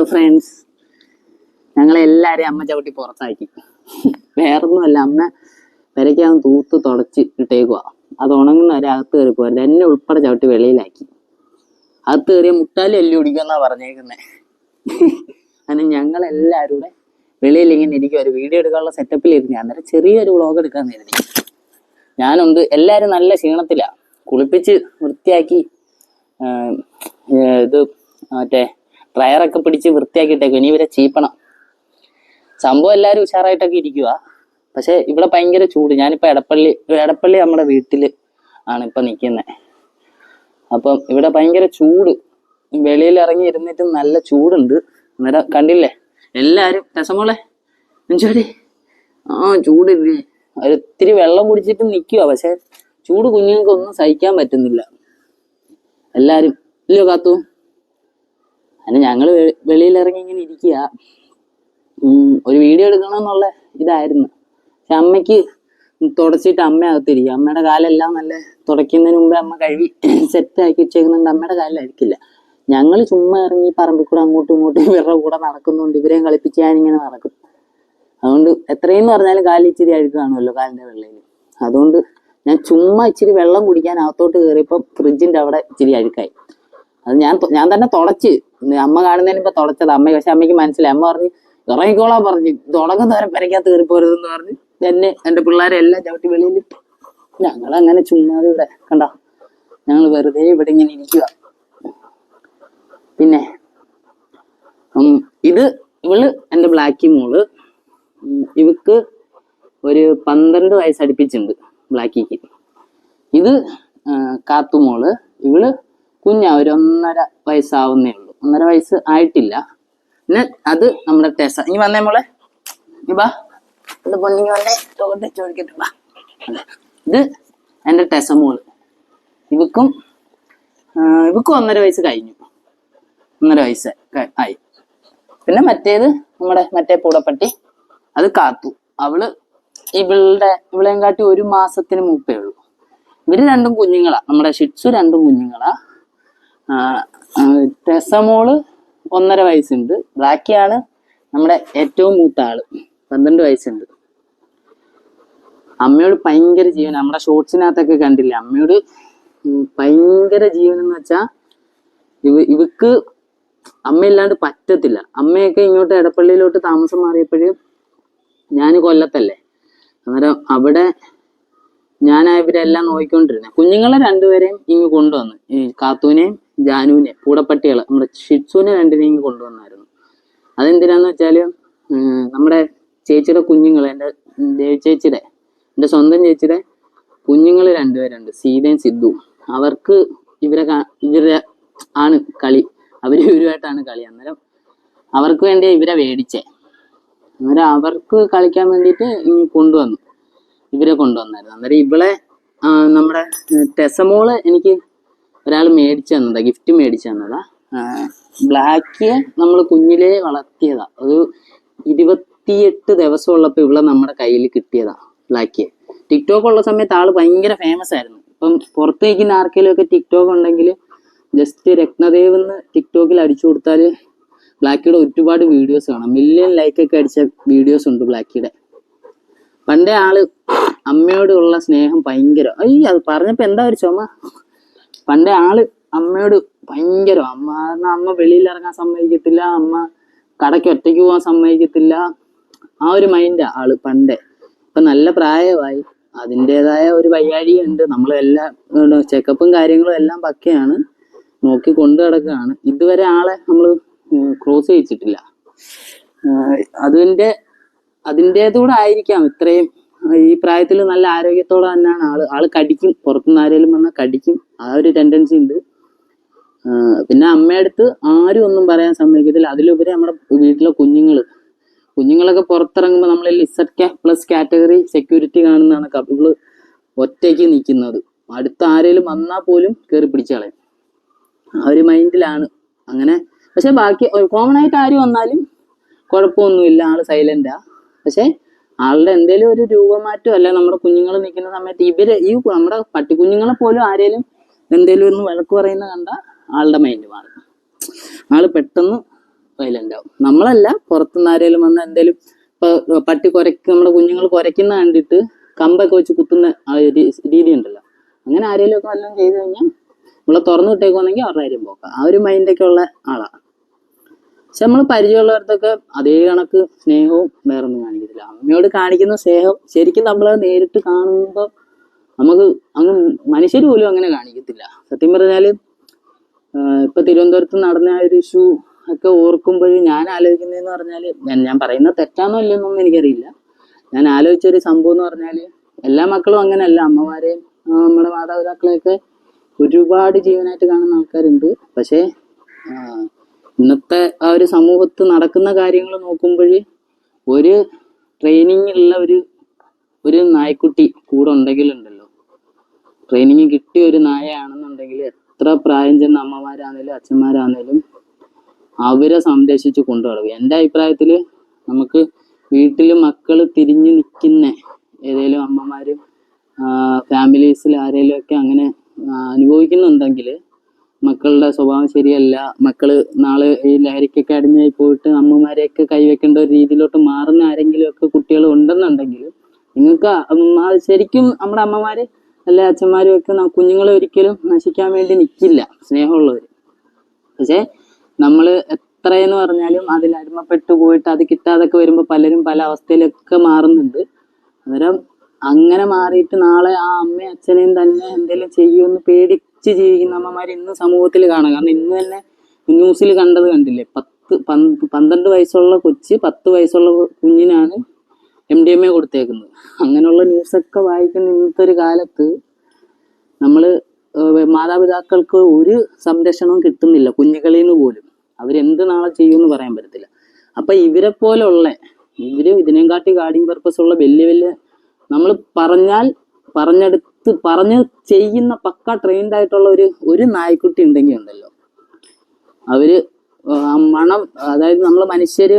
Hello friends, ഞങ്ങളെല്ലാവരെയും അമ്മ ചവിട്ടി പുറത്താക്കി. വേറൊന്നുമല്ല, അമ്മ പെരയ്ക്കകം തൂത്ത് തുടച്ച് ഇട്ടേക്കുക. അത് ഉണങ്ങുന്ന വരെ അകത്ത് കയറി പോരുന്നത്. എന്നെ ഉൾപ്പെടെ ചവിട്ടി വെളിയിലാക്കി. അകത്ത് കയറിയ മുട്ടാലും എല്ലി കുടിക്കുമെന്നാ പറഞ്ഞേക്കുന്നത്. അങ്ങനെ ഞങ്ങളെല്ലാവരും കൂടെ വെളിയിൽ ഇങ്ങനെ ഇരിക്കും. ഒരു വീഡിയോ എടുക്കാനുള്ള സെറ്റപ്പിൽ ഇരുന്ന് അന്നേരം ചെറിയൊരു വ്ളോഗ് എടുക്കാന്ന് കരുതി. ഞാനുണ്ട്. എല്ലാവരും നല്ല ക്ഷീണത്തിലാണ്. കുളിപ്പിച്ച് വൃത്തിയാക്കി ഇത് മറ്റേ ഡ്രയറൊക്കെ പിടിച്ച് വൃത്തിയാക്കിയിട്ടേക്കും. ഇനി ഇവരെ ചീപ്പണം. സംഭവം എല്ലാവരും ഉഷാറായിട്ടൊക്കെ ഇരിക്കുക. പക്ഷെ ഇവിടെ ഭയങ്കര ചൂട്. ഞാനിപ്പോൾ എടപ്പള്ളി നമ്മുടെ വീട്ടിൽ ആണ് ഇപ്പം നിൽക്കുന്നത്. അപ്പം ഇവിടെ ഭയങ്കര ചൂട്. വെളിയിൽ ഇറങ്ങി ഇരുന്നിട്ട് നല്ല ചൂടുണ്ട്. അന്നേരം കണ്ടില്ലേ എല്ലാവരും. രസമോളെ എഞ്ചോടി ചൂടില്ലേ. ഒരിത്തിരി വെള്ളം കുടിച്ചിട്ട് നിൽക്കുക. പക്ഷെ ചൂട് കുഞ്ഞുങ്ങൾക്ക് ഒന്നും സഹിക്കാൻ പറ്റുന്നില്ല. എല്ലാവരും ഇല്ലയോ കാത്തു? അതിന് ഞങ്ങൾ വെളിയിലിറങ്ങി ഇങ്ങനെ ഇരിക്കുക. ഒരു വീഡിയോ എടുക്കണമെന്നുള്ള ഇതായിരുന്നു. പക്ഷെ അമ്മയ്ക്ക് തുടച്ചിട്ട് അമ്മ അകത്തിരിക്കുക. അമ്മയുടെ കാലെല്ലാം നല്ല തുടയ്ക്കുന്നതിന് മുമ്പേ അമ്മ കഴുകി സെറ്റാക്കി വെച്ചേക്കുന്നുണ്ട്. അമ്മയുടെ കാലിലായിരിക്കില്ല. ഞങ്ങൾ ചുമ്മാ ഇറങ്ങി പറമ്പിൽ കൂടെ അങ്ങോട്ടും ഇങ്ങോട്ടും ഇവരുടെ കൂടെ നടക്കുന്നുണ്ട്. ഇവരെയും കളിപ്പിച്ച് ഞാനിങ്ങനെ നടക്കും. അതുകൊണ്ട് എത്രയെന്ന് പറഞ്ഞാലും കാലിൽ ഇച്ചിരി അഴുക്ക് കാണുമല്ലോ കാലിൻ്റെ വെള്ളയിൽ. അതുകൊണ്ട് ഞാൻ ചുമ്മാ ഇച്ചിരി വെള്ളം കുടിക്കാൻ അകത്തോട്ട് കയറിയപ്പോൾ ഫ്രിഡ്ജിൻ്റെ അവിടെ ഇച്ചിരി അഴുക്കായി. അത് ഞാൻ തന്നെ തുടച്ച്. അമ്മ കാണുന്നതിന് ഇപ്പൊ തുടച്ചത് അമ്മ. പക്ഷെ അമ്മയ്ക്ക് മനസ്സിലായി. അമ്മ പറഞ്ഞു ഇറങ്ങിക്കോളാൻ പറഞ്ഞു. തുടങ്ങുന്നവരെ പെരയ്ക്കകത്ത് കയറിപ്പോരുതെന്ന് പറഞ്ഞ് എൻ്റെ പിള്ളേരെ എല്ലാം ചവിട്ടി വെളിയിലിട്ടു. ഞങ്ങളങ്ങനെ ചുമ്മാതെ ഇവിടെ കണ്ടോ, ഞങ്ങൾ വെറുതെ ഇവിടെ ഇങ്ങനെ ഇരിക്കുക. പിന്നെ ഇവള് എൻ്റെ ബ്ലാക്കി മോള്. ഇവക്ക് ഒരു 12 വയസ്സ് അടുപ്പിച്ചുണ്ട് ബ്ലാക്കിക്ക്. ഇത് കാത്തുമോള്. ഇവള് കുഞ്ഞാ, ഒരു 1.5 വയസ്സാവുന്നേ ഉള്ളൂ. 1.5 വയസ്സ് ആയിട്ടില്ല. പിന്നെ അത് നമ്മുടെ ടെസ. ഇനി വന്നേ മോളെ, നീ ബാ. ഇത് പൊന്നിങ്ങി വന്നേ, ചോദിക്കട്ടെ. ഇത് എൻ്റെ ടെസ മോള്. ഇവക്കും 1.5 വയസ്സ് കഴിഞ്ഞു. 1.5 വയസ്സ് ആയി. പിന്നെ മറ്റേത് നമ്മുടെ മറ്റേ പൂടപ്പട്ടി, അത് കാത്തു. ഇവളെയും കാട്ടി 1 മാസത്തിന് മുമ്പേ ഉള്ളൂ. ഇവര് രണ്ടും കുഞ്ഞുങ്ങളാ. നമ്മുടെ ഷിറ്റ്സു രണ്ടും കുഞ്ഞുങ്ങളാ. ടെസമോള് 1.5 വയസ്സുണ്ട്. ബ്ലാക്കിയാണ് നമ്മുടെ ഏറ്റവും മൂത്ത ആള്. 12 വയസ്സുണ്ട്. അമ്മയോട് ഭയങ്കര ജീവൻ. നമ്മുടെ ഷോർട്സിനകത്തൊക്കെ കണ്ടില്ലേ, അമ്മയോട് ഭയങ്കര ജീവൻ എന്ന് വെച്ചാ ഇവക്ക് അമ്മയില്ലാണ്ട് പറ്റത്തില്ല. അമ്മയൊക്കെ ഇങ്ങോട്ട് എടപ്പള്ളിയിലോട്ട് താമസം മാറിയപ്പോഴും ഞാൻ കൊല്ലത്തല്ലേ, അന്നേരം അവിടെ ഞാനാ ഇവരെല്ലാം നോക്കിക്കൊണ്ടിരുന്നത്. കുഞ്ഞുങ്ങളെ രണ്ടുപേരെയും ഇങ്ങ് കൊണ്ടുവന്നു. ഈ കാത്തൂനെയും ജാനുവിനെയും പൂടപ്പട്ടികളെ, നമ്മുടെ ഷിറ്റ്സുവിനെ രണ്ടിനെയും ഇങ്ങ് കൊണ്ടുവന്നായിരുന്നു. അതെന്തിനാന്ന് വെച്ചാല് നമ്മുടെ ചേച്ചിയുടെ കുഞ്ഞുങ്ങൾ, എൻ്റെ ദേവി ചേച്ചിയുടെ, എൻ്റെ സ്വന്തം ചേച്ചിയുടെ കുഞ്ഞുങ്ങൾ 2 പേരുണ്ട്, സീതയും സിദ്ധുവും. അവർക്ക് ഇവരെ ആണ് കളി. ഇവരുമായിട്ടാണ് കളി. അന്നേരം അവർക്ക് വേണ്ടി ഇവരെ മേടിച്ചേ. അന്നേരം അവർക്ക് കളിക്കാൻ വേണ്ടിയിട്ട് ഇവരെ കൊണ്ടുവന്നായിരുന്നു. അന്നേരം ഇവളെ നമ്മുടെ ടെസമോള് എനിക്ക് ഒരാൾ മേടിച്ചു തന്നതാ, ഗിഫ്റ്റ് മേടിച്ചു തന്നതാ. ബ്ലാക്കിയെ നമ്മൾ കുഞ്ഞിലേ വളർത്തിയതാ. ഒരു 28 ദിവസം ഉള്ളപ്പോൾ ഇവളെ നമ്മുടെ കയ്യിൽ കിട്ടിയതാ ബ്ലാക്കിയെ. ടിക്ടോക്ക് ഉള്ള സമയത്ത് ആള് ഭയങ്കര ഫേമസ് ആയിരുന്നു. ഇപ്പം പുറത്ത് നിൽക്കുന്ന ആർക്കെങ്കിലും ഒക്കെ ടിക്ടോക്ക് ഉണ്ടെങ്കിൽ ജസ്റ്റ് രത്നദേവ് എന്ന് ടിക്ടോക്കിൽ അടിച്ചു കൊടുത്താൽ ബ്ലാക്കിയുടെ ഒരുപാട് വീഡിയോസ് കാണാം. മില്യൺ ലൈക്കൊക്കെ അടിച്ച വീഡിയോസ് ഉണ്ട് ബ്ലാക്കിയുടെ. പണ്ടേ ആള് അമ്മയോടുള്ള സ്നേഹം ഭയങ്കര. അത് പറഞ്ഞപ്പോ എന്താ ഒരു ചുമ. പണ്ടേ ആള് അമ്മയോട് ഭയങ്കര. അമ്മ വെളിയിൽ ഇറങ്ങാൻ സമ്മതിക്കത്തില്ല, അമ്മ കടയ്ക്ക് ഒറ്റയ്ക്ക് പോകാൻ സമ്മതിക്കത്തില്ല. ആ ഒരു മൈൻഡാ ആള് പണ്ടേ. ഇപ്പൊ നല്ല പ്രായമായി, അതിൻ്റെതായ ഒരു വയ്യാഴിയുണ്ട്. നമ്മളെല്ലാം ചെക്കപ്പും കാര്യങ്ങളും എല്ലാം പക്കയാണ്, നോക്കി കൊണ്ടു കിടക്കുകയാണ്. ഇതുവരെ ആളെ നമ്മൾ ക്രോസ് ചെയ്യിച്ചിട്ടില്ല. അതിൻ്റെതൂടെ ആയിരിക്കാം ഇത്രയും. ഈ പ്രായത്തിൽ നല്ല ആരോഗ്യത്തോടെ തന്നെയാണ് ആള് കടിക്കും. പുറത്തുനിന്ന് ആരെങ്കിലും വന്നാൽ കടിക്കും. ആ ഒരു ടെൻഡൻസി ഉണ്ട്. പിന്നെ അമ്മയടുത്ത് ആരും ഒന്നും പറയാൻ സമ്മതിക്കത്തില്ല. അതിലുപരി നമ്മുടെ വീട്ടിലെ കുഞ്ഞുങ്ങളൊക്കെ പുറത്തിറങ്ങുമ്പോൾ നമ്മൾ Z+ കാറ്റഗറി സെക്യൂരിറ്റി കാണുന്നതാണ്. ഇവള് ഒറ്റയ്ക്ക് നിൽക്കുന്നത്. അടുത്ത ആരെങ്കിലും വന്നാൽ പോലും കയറി പിടിച്ച് കളയും. ആ ഒരു മൈൻഡിലാണ് അങ്ങനെ. പക്ഷെ ബാക്കി കോമൺ ആയിട്ട് ആര് വന്നാലും കുഴപ്പമൊന്നുമില്ല, ആള് സൈലന്റാ. പക്ഷെ ആളുടെ എന്തേലും ഒരു രൂപമാറ്റം അല്ല, നമ്മുടെ കുഞ്ഞുങ്ങൾ നിൽക്കുന്ന സമയത്ത് നമ്മുടെ പട്ടിക്കുഞ്ഞുങ്ങളെ പോലും ആരേലും എന്തേലും ഒന്ന് വഴക്ക് പറയുന്ന കണ്ട ആളുടെ മൈൻഡ് മാറും. ആള് പെട്ടെന്ന് വയലന്റ് ആവും. നമ്മളല്ല, പുറത്തുനിന്ന് ആരെങ്കിലും വന്ന് എന്തെങ്കിലും ഇപ്പൊ പട്ടി നമ്മുടെ കുഞ്ഞുങ്ങൾ കുരയ്ക്കുന്ന കണ്ടിട്ട് കമ്പൊക്കെ വെച്ച് കുത്തുന്ന ആ ഒരു രീതി ഉണ്ടല്ലോ, അങ്ങനെ ആരെങ്കിലും ഒക്കെ വല്ലതും ചെയ്ത് കഴിഞ്ഞാൽ നമ്മളെ തുറന്നു വിട്ടേക്കുവാണെങ്കിൽ അവരുടെ കാര്യം പോക്കാം. ആ ഒരു മൈൻഡൊക്കെ ഉള്ള ആളാണ്. പക്ഷെ നമ്മൾ പരിചയമുള്ളവർത്തൊക്കെ അതേ കണക്ക് സ്നേഹവും വേറൊന്നും കാണിക്കത്തില്ല. അമ്മയോട് കാണിക്കുന്ന സ്നേഹം ശരിക്കും നമ്മളത് നേരിട്ട് കാണുമ്പോൾ നമുക്ക് അങ്ങ് മനുഷ്യർ പോലും അങ്ങനെ കാണിക്കത്തില്ല. സത്യം പറഞ്ഞാല് ഇപ്പൊ തിരുവനന്തപുരത്ത് നടന്ന ആ ഒരു ഇഷ്യൂ ഒക്കെ ഓർക്കുമ്പോഴും ഞാൻ ആലോചിക്കുന്നതെന്ന് പറഞ്ഞാല്, ഞാൻ പറയുന്നത് തെറ്റാണോ ഇല്ലെന്നൊന്നും എനിക്കറിയില്ല. ഞാൻ ആലോചിച്ചൊരു സംഭവം എന്ന് പറഞ്ഞാല്, എല്ലാ മക്കളും അങ്ങനെയല്ല. അമ്മമാരെയും നമ്മുടെ മാതാപിതാക്കളെയൊക്കെ ഒരുപാട് ജീവനായിട്ട് കാണുന്ന ആൾക്കാരുണ്ട്. പക്ഷേ ഇന്നത്തെ ആ ഒരു സമൂഹത്ത് നടക്കുന്ന കാര്യങ്ങൾ നോക്കുമ്പോൾ ഒരു ട്രെയിനിങ് ഉള്ള ഒരു നായ്ക്കുട്ടി കൂടെ ഉണ്ടെങ്കിലുണ്ടല്ലോ, ട്രെയിനിങ് കിട്ടിയ ഒരു നായയാണെന്നുണ്ടെങ്കിൽ എത്ര പ്രായം ചെന്ന അമ്മമാരാണേലും അച്ഛന്മാരാണേലും അവരെ സംരക്ഷിച്ച് കൊണ്ടുനടക്കും. എൻ്റെ അഭിപ്രായത്തിൽ നമുക്ക് വീട്ടിൽ മക്കൾ തിരിഞ്ഞു നിൽക്കുന്ന ഏതെങ്കിലും അമ്മമാരും ഫാമിലീസിൽ ആരെങ്കിലും ഒക്കെ അങ്ങനെ അനുഭവിക്കുന്നുണ്ടെങ്കിൽ, മക്കളുടെ സ്വഭാവം ശരിയല്ല, മക്കള് നാളെ ഈ ലഹരിക്കൊക്കെ അടിമയായി പോയിട്ട് അമ്മമാരെയൊക്കെ കൈവെക്കേണ്ട ഒരു രീതിയിലോട്ട് മാറുന്ന ആരെങ്കിലും ഒക്കെ കുട്ടികൾ ഉണ്ടെന്നുണ്ടെങ്കിൽ, നിങ്ങൾക്ക് ശരിക്കും നമ്മുടെ അമ്മമാര് അല്ലെ അച്ഛന്മാരും ഒക്കെ കുഞ്ഞുങ്ങളെ ഒരിക്കലും നശിക്കാൻ വേണ്ടി നിൽക്കില്ല, സ്നേഹമുള്ളവർ. പക്ഷെ നമ്മൾ എത്രയെന്ന് പറഞ്ഞാലും അതിൽ അടിമപ്പെട്ടു പോയിട്ട് അത് കിട്ടാതൊക്കെ വരുമ്പോൾ പലരും പല അവസ്ഥയിലൊക്കെ മാറുന്നുണ്ട്. അന്നേരം അങ്ങനെ മാറിയിട്ട് നാളെ ആ അമ്മയും അച്ഛനെയും തന്നെ എന്തെങ്കിലും ചെയ്യുമെന്ന് പേടിച്ച് ജീവിക്കുന്ന അമ്മമാർ ഇന്ന് സമൂഹത്തിൽ കാണാം. കാരണം ഇന്ന് തന്നെ ന്യൂസിൽ കണ്ടില്ലേ, 12 വയസ്സുള്ള കൊച്ച് 10 വയസ്സുള്ള കുഞ്ഞിനാണ് MDMA കൊടുത്തേക്കുന്നത്. അങ്ങനെയുള്ള ന്യൂസൊക്കെ വായിക്കുന്ന ഇന്നത്തെ ഒരു കാലത്ത് നമ്മൾ മാതാപിതാക്കൾക്ക് ഒരു സംരക്ഷണവും കിട്ടുന്നില്ല കുഞ്ഞുകളിൽ നിന്ന് പോലും. അവരെന്ത് നാളെ ചെയ്യുമെന്ന് പറയാൻ പറ്റത്തില്ല. അപ്പൊ ഇവരെ പോലുള്ള ഇതിനെയും കാട്ടി ഗാർഡിങ് പർപ്പസ് ഉള്ള വലിയ നമ്മൾ പറഞ്ഞ് ചെയ്യുന്ന പക്ക ട്രെയിൻഡ് ആയിട്ടുള്ള ഒരു നായ്ക്കുട്ടി ഉണ്ടെങ്കിൽ ഉണ്ടല്ലോ, അവര് മണം, അതായത് നമ്മള് മനുഷ്യര്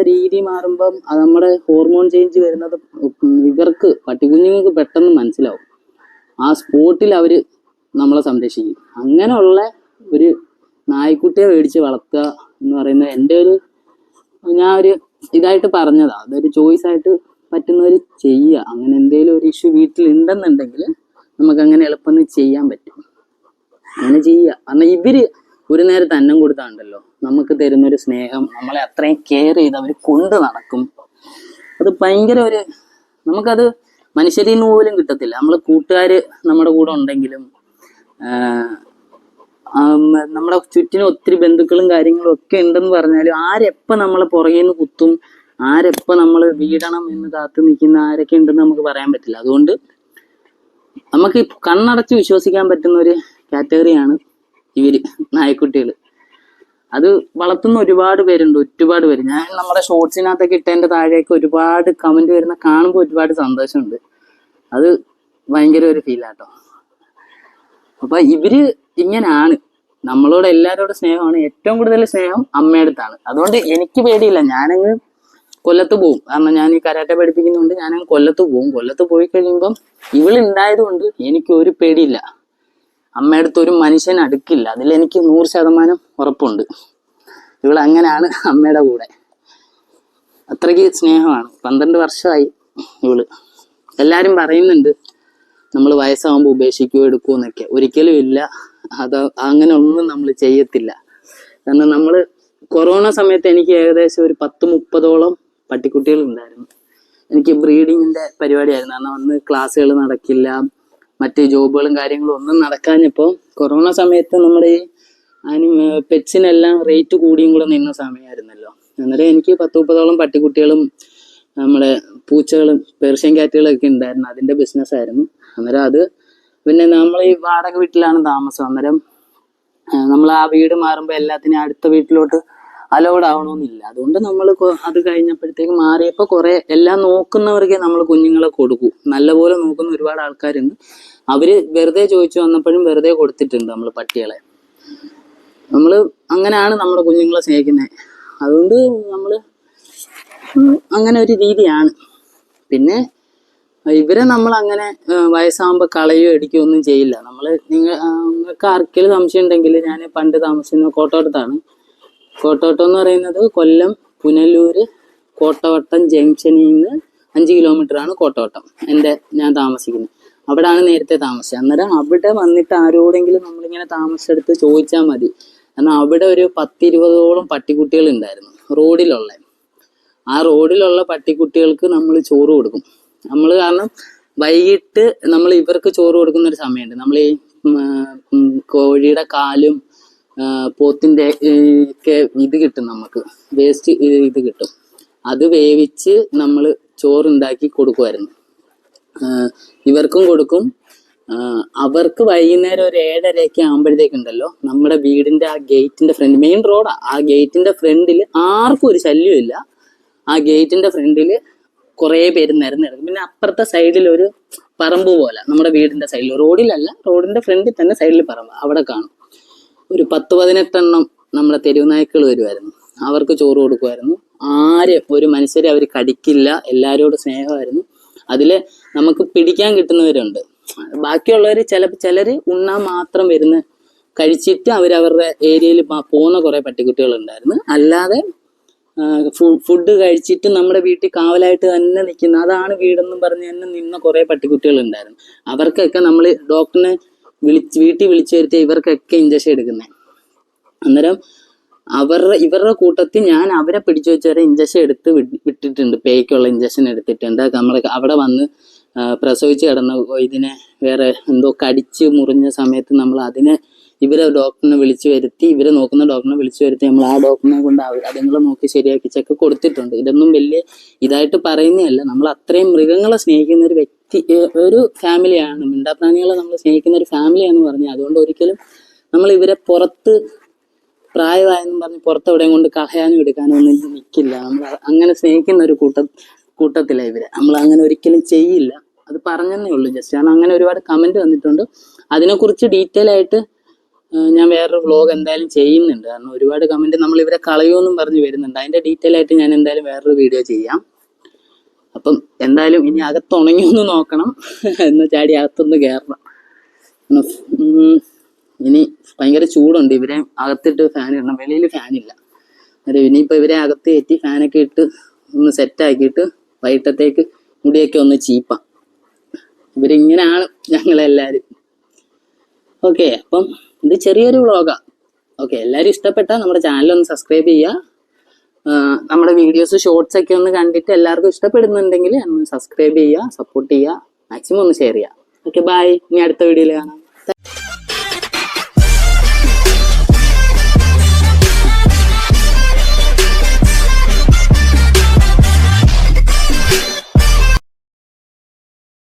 രീതി മാറുമ്പം അത് നമ്മുടെ ഹോർമോൺ ചേഞ്ച് വരുന്നത് ഇവർക്ക് പട്ടിക്കുഞ്ഞുങ്ങൾക്ക് പെട്ടെന്ന് മനസ്സിലാവും. ആ സ്പോട്ടിൽ അവര് നമ്മളെ സംരക്ഷിക്കും. അങ്ങനെയുള്ള ഒരു നായ്ക്കുട്ടിയെ മേടിച്ച് വളർത്തുക എന്ന് പറയുന്നത് ഞാൻ ഒരു ഇതായിട്ട് പറഞ്ഞതാ. അതൊരു ചോയ്സ് ആയിട്ട് പറ്റുന്നവർ ചെയ്യുക. അങ്ങനെ എന്തെങ്കിലും ഒരു ഇഷ്യൂ വീട്ടിൽ ഉണ്ടെന്നുണ്ടെങ്കിൽ നമുക്ക് അങ്ങനെ എളുപ്പം ചെയ്യാൻ പറ്റും. അങ്ങനെ ചെയ്യുക. കാരണം ഇവര് ഒരു നേരത്തെ അന്നം കൊടുത്താണ്ടല്ലോ നമുക്ക് തരുന്നൊരു സ്നേഹം, നമ്മളെ അത്രയും കെയർ ചെയ്ത് അവർ കൊണ്ട് നടക്കും. അത് ഭയങ്കര നമുക്കത് മനുഷ്യരിൽ നിന്ന് പോലും കിട്ടത്തില്ല. നമ്മൾ കൂട്ടുകാർ നമ്മുടെ കൂടെ ഉണ്ടെങ്കിലും നമ്മുടെ ചുറ്റിനും ഒത്തിരി ബന്ധുക്കളും കാര്യങ്ങളും ഒക്കെ ഉണ്ടെന്ന് പറഞ്ഞാലും ആരെപ്പം നമ്മളെ പുറകിൽ നിന്ന് കുത്തും, ആരെപ്പം നമ്മൾ വീടണം എന്ന് കാത്തു നിൽക്കുന്ന ആരൊക്കെ ഉണ്ടെന്ന് നമുക്ക് പറയാൻ പറ്റില്ല. അതുകൊണ്ട് നമുക്ക് കണ്ണടച്ച് വിശ്വസിക്കാൻ പറ്റുന്ന ഒരു കാറ്റഗറിയാണ് ഇവര് നായ്ക്കുട്ടികൾ. അത് വളർത്തുന്ന ഒരുപാട് പേരുണ്ട്, ഒരുപാട് പേര്. ഞാൻ നമ്മുടെ ഷോർട്സിനകത്തൊക്കെ ഇട്ടതിൻ്റെ താഴെയൊക്കെ ഒരുപാട് കമന്റ് വരുന്ന കാണുമ്പോൾ ഒരുപാട് സന്തോഷമുണ്ട്. അത് ഭയങ്കര ഒരു ഫീലാട്ടോ. അപ്പൊ ഇവര് ഇങ്ങനെയാണ്. നമ്മളോട് എല്ലാവരോടും സ്നേഹമാണ്. ഏറ്റവും കൂടുതൽ സ്നേഹം അമ്മയുടെ അടുത്താണ്. അതുകൊണ്ട് എനിക്ക് പേടിയില്ല. ഞാനങ്ങ് കൊല്ലത്ത് പോകും. കാരണം ഞാൻ ഈ കരാട്ടെ പഠിപ്പിക്കുന്നുണ്ട്. ഞാനങ്ങ് കൊല്ലത്ത് പോകും. കൊല്ലത്ത് പോയി കഴിയുമ്പം ഇവളുണ്ടായത് കൊണ്ട് എനിക്ക് ഒരു പേടിയില്ല. അമ്മയുടെ അടുത്ത് ഒരു മനുഷ്യൻ അടുക്കില്ല. അതിലെനിക്ക് 100% ഉറപ്പുണ്ട്. ഇവളങ്ങനെയാണ് അമ്മയുടെ കൂടെ. അത്രയ്ക്ക് സ്നേഹമാണ്. 12 വർഷമായി ഇവള്. എല്ലാരും പറയുന്നുണ്ട് നമ്മൾ വയസ്സാകുമ്പോൾ ഉപേക്ഷിക്കുകയോ എടുക്കുമോ എന്നൊക്കെ. ഒരിക്കലും ഇല്ല. അങ്ങനെ ഒന്നും നമ്മൾ ചെയ്യത്തില്ല. കാരണം നമ്മൾ കൊറോണ സമയത്ത് എനിക്ക് ഏകദേശം ഒരു 10-30ഓളം പട്ടിക്കുട്ടികൾ ഉണ്ടായിരുന്നു. എനിക്ക് ബ്രീഡിങ്ങിന്റെ പരിപാടിയായിരുന്നു. കാരണം അന്ന് ക്ലാസ്സുകൾ നടക്കില്ല, മറ്റ് ജോബുകളും കാര്യങ്ങളും ഒന്നും നടക്കാഞ്ഞപ്പോൾ കൊറോണ സമയത്ത് നമ്മുടെ ഈ പെറ്റ്സിനെല്ലാം റേറ്റ് കൂടിയും കൂടെ നിന്ന സമയമായിരുന്നല്ലോ. അന്നേരം എനിക്ക് 10-30ഓളം പട്ടിക്കുട്ടികളും നമ്മുടെ പൂച്ചകളും പേർഷ്യൻ ക്യാറ്റുകളും ഒക്കെ ഉണ്ടായിരുന്നു. അതിന്റെ ബിസിനസ്സായിരുന്നു. അന്നേരം അത് പിന്നെ നമ്മൾ ഈ വാടക വീട്ടിലാണ് താമസം. അന്നേരം നമ്മൾ ആ വീട് മാറുമ്പോൾ എല്ലാത്തിനും അടുത്ത വീട്ടിലോട്ട് അലൗഡ് ആവണമെന്നില്ല. അതുകൊണ്ട് നമ്മൾ അത് കഴിഞ്ഞപ്പോഴത്തേക്ക് മാറിയപ്പോൾ കുറെ എല്ലാം നോക്കുന്നവർക്കേ നമ്മൾ കുഞ്ഞുങ്ങളെ കൊടുക്കൂ. നല്ലപോലെ നോക്കുന്ന ഒരുപാട് ആൾക്കാരുണ്ട്. അവര് വെറുതെ ചോദിച്ചു വന്നപ്പോഴും വെറുതെ കൊടുത്തിട്ടുണ്ട് നമ്മൾ പട്ടികളെ. നമ്മൾ അങ്ങനെയാണ് നമ്മുടെ കുഞ്ഞുങ്ങളെ സ്നേഹിക്കുന്നത്. അതുകൊണ്ട് നമ്മൾ അങ്ങനെ ഒരു രീതിയാണ്. പിന്നെ ഇവരെ നമ്മൾ അങ്ങനെ വയസ്സാകുമ്പോൾ കളയോ എടുക്കുകയോ ഒന്നും ചെയ്യില്ല. നിങ്ങൾക്ക് ആർക്കെങ്കിലും സംശയം ഉണ്ടെങ്കിൽ, ഞാൻ പണ്ട് താമസിക്കുന്ന കോട്ടോട്ടത്താണ്. കോട്ടവട്ടം എന്ന് പറയുന്നത് കൊല്ലം പുനലൂര് കോട്ടവട്ടം ജംഗ്ഷനിൽ നിന്ന് 5 കിലോമീറ്ററാണ് കോട്ടവട്ടം. ഞാൻ താമസിക്കുന്നത് അവിടെയാണ് നേരത്തെ താമസിച്ചത്. അന്നേരം അവിടെ വന്നിട്ട് ആരോടെങ്കിലും നമ്മളിങ്ങനെ താമസിച്ചെടുത്ത് ചോദിച്ചാൽ മതി. കാരണം അവിടെ ഒരു 10-20ഓളം പട്ടിക്കുട്ടികൾ ഉണ്ടായിരുന്നു റോഡിലുള്ള. ആ റോഡിലുള്ള പട്ടിക്കുട്ടികൾക്ക് നമ്മൾ ചോറ് കൊടുക്കും. കാരണം വൈകിട്ട് നമ്മൾ ഇവർക്ക് ചോറ് കൊടുക്കുന്ന ഒരു സമയമുണ്ട്. നമ്മൾ ഈ കോഴിയുടെ കാലും പോത്തിന്റെ ഒക്കെ ഇത് കിട്ടും, നമുക്ക് വേസ്റ്റ് ഇത് കിട്ടും. അത് വേവിച്ച് നമ്മൾ ചോറുണ്ടാക്കി കൊടുക്കുമായിരുന്നു. ഇവർക്കും കൊടുക്കും. അവർക്ക് വൈകുന്നേരം ഒരു 7:30 ആകുമ്പോഴത്തേക്കുണ്ടല്ലോ നമ്മുടെ വീടിന്റെ ആ ഗേറ്റിന്റെ ഫ്രണ്ട്, മെയിൻ റോഡാ, ആ ഗേറ്റിന്റെ ഫ്രണ്ടിൽ ആർക്കും ഒരു ശല്യമില്ല. ആ ഗേറ്റിന്റെ ഫ്രണ്ടിൽ കുറേ പേര് നിരന്നിറങ്ങും. പിന്നെ അപ്പുറത്തെ സൈഡിൽ ഒരു പറമ്പ് പോലെ, നമ്മുടെ വീടിന്റെ സൈഡിൽ, റോഡിലല്ല, റോഡിന്റെ ഫ്രണ്ടിൽ തന്നെ സൈഡിൽ പറമ്പ്, അവിടെ കാണും. ഒരു 10-18 എണ്ണം നമ്മുടെ തെരുവ് നായ്ക്കൾ വരുമായിരുന്നു. അവർക്ക് ചോറ് കൊടുക്കുമായിരുന്നു. ഒരു മനുഷ്യരെ അവർ കടിക്കില്ല, എല്ലാവരോടും സ്നേഹമായിരുന്നു. അതില് നമുക്ക് പിടിക്കാൻ കിട്ടുന്നവരുണ്ട്. ബാക്കിയുള്ളവർ ചിലര് ഉണ്ണാൻ മാത്രം കഴിച്ചിട്ട് അവരവരുടെ ഏരിയയിൽ പോകുന്ന കുറെ പട്ടിക്കുട്ടികൾ ഉണ്ടായിരുന്നു. അല്ലാതെ ഫുഡ് കഴിച്ചിട്ട് നമ്മുടെ വീട്ടിൽ കാവലായിട്ട് തന്നെ നിൽക്കുന്ന, അതാണ് വീടെന്നും പറഞ്ഞ് തന്നെ നിന്ന കുറെ പട്ടിക്കുട്ടികൾ ഉണ്ടായിരുന്നു. അവർക്കൊക്കെ നമ്മൾ ഡോക്ടറിനെ വീട്ടിൽ വിളിച്ചു വരുത്തി ഇവർക്കൊക്കെ ഇഞ്ചക്ഷൻ എടുക്കുന്നത്. അന്നേരം ഇവരുടെ കൂട്ടത്തിൽ ഞാൻ അവരെ പിടിച്ചു വെച്ചവരെ ഇഞ്ചക്ഷൻ എടുത്ത് വിട്ടിട്ടുണ്ട്. പേയ്ക്കുള്ള ഇഞ്ചക്ഷൻ എടുത്തിട്ടുണ്ട്. അവിടെ വന്ന് പ്രസവിച്ച് കിടന്ന ഇതിനെ വേറെ എന്തോ കടിച്ച് മുറിഞ്ഞ സമയത്ത് നമ്മൾ ഇവരെ ഡോക്ടറിനെ വിളിച്ചു വരുത്തി, ഇവരെ നോക്കുന്ന ഡോക്ടറിനെ വിളിച്ചു വരുത്തി നമ്മൾ ആ ഡോക്ടറിനെ കൊണ്ട് അതുങ്ങളെ നോക്കി ശരിയാക്കിച്ചൊക്കെ കൊടുത്തിട്ടുണ്ട്. ഇതൊന്നും വലിയ ഇതായിട്ട് പറയുന്നതല്ല. നമ്മൾ അത്രയും മൃഗങ്ങളെ സ്നേഹിക്കുന്ന ഒരു ഫാമിലിയാണ്. മിണ്ടാപ്രാണികളെ നമ്മൾ സ്നേഹിക്കുന്ന ഒരു ഫാമിലിയാണെന്ന് പറഞ്ഞു. അതുകൊണ്ട് ഒരിക്കലും നമ്മൾ ഇവരെ പുറത്ത് പ്രായമായെന്നും പറഞ്ഞ് പുറത്തെവിടെയും കൊണ്ട് കഹയാനും എടുക്കാനും ഒന്നും നിൽക്കില്ല. നമ്മൾ അങ്ങനെ സ്നേഹിക്കുന്ന ഒരു കൂട്ടത്തിലാണ് ഇവരെ. നമ്മൾ അങ്ങനെ ഒരിക്കലും ചെയ്യില്ല. അത് പറഞ്ഞതേ ഉള്ളൂ ജസ്റ്റ്. കാരണം അങ്ങനെ ഒരുപാട് കമന്റ് വന്നിട്ടുണ്ട്. അതിനെക്കുറിച്ച് ഡീറ്റെയിൽ ആയിട്ട് ഞാൻ വേറൊരു വ്ലോഗ് എന്തായാലും ചെയ്യുന്നുണ്ട്. കാരണം ഒരുപാട് കമന്റ് നമ്മൾ ഇവരെ കളയുമെന്നും പറഞ്ഞ് വരുന്നുണ്ട്. അതിന്റെ ഡീറ്റെയിൽ ആയിട്ട് ഞാൻ എന്തായാലും വേറൊരു വീഡിയോ ചെയ്യാം. അപ്പം എന്തായാലും ഇനി അകത്തുണങ്ങിയൊന്ന് നോക്കണം എന്ന് ചാടി അകത്തൊന്ന് കയറണം. ഇനി ഭയങ്കര ചൂടുണ്ട്. ഇവരെ അകത്തിട്ട് ഫാൻ ഇടണം. വെളിയിൽ ഫാനില്ല. അന്നേരം ഇനിയിപ്പോൾ ഇവരെ അകത്ത് കയറ്റി ഫാനൊക്കെ ഇട്ട് ഒന്ന് സെറ്റാക്കിയിട്ട് വൈകിട്ടത്തേക്ക് മുടിയൊക്കെ ഒന്ന് ചീപ്പാം. ഇവരിങ്ങനെയാണ് ഞങ്ങളെല്ലാവരും. ഓക്കെ, അപ്പം ഇത് ചെറിയൊരു വ്ളോഗാണ്. ഓക്കെ, എല്ലാവരും ഇഷ്ടപ്പെട്ടാൽ നമ്മുടെ ചാനലൊന്ന് സബ്സ്ക്രൈബ് ചെയ്യുക. നമ്മുടെ വീഡിയോസ് ഷോർട്സ് ഒക്കെ ഒന്ന് കണ്ടിട്ട് എല്ലാവർക്കും ഇഷ്ടപ്പെടുന്നുണ്ടെങ്കിൽ ഒന്ന് സബ്സ്ക്രൈബ് ചെയ്യുക, സപ്പോർട്ട് ചെയ്യുക, മാക്സിമം ഒന്ന് ഷെയർ ചെയ്യുക. Okay, bye. ഇനി അടുത്ത വീഡിയോയിൽ കാണാം.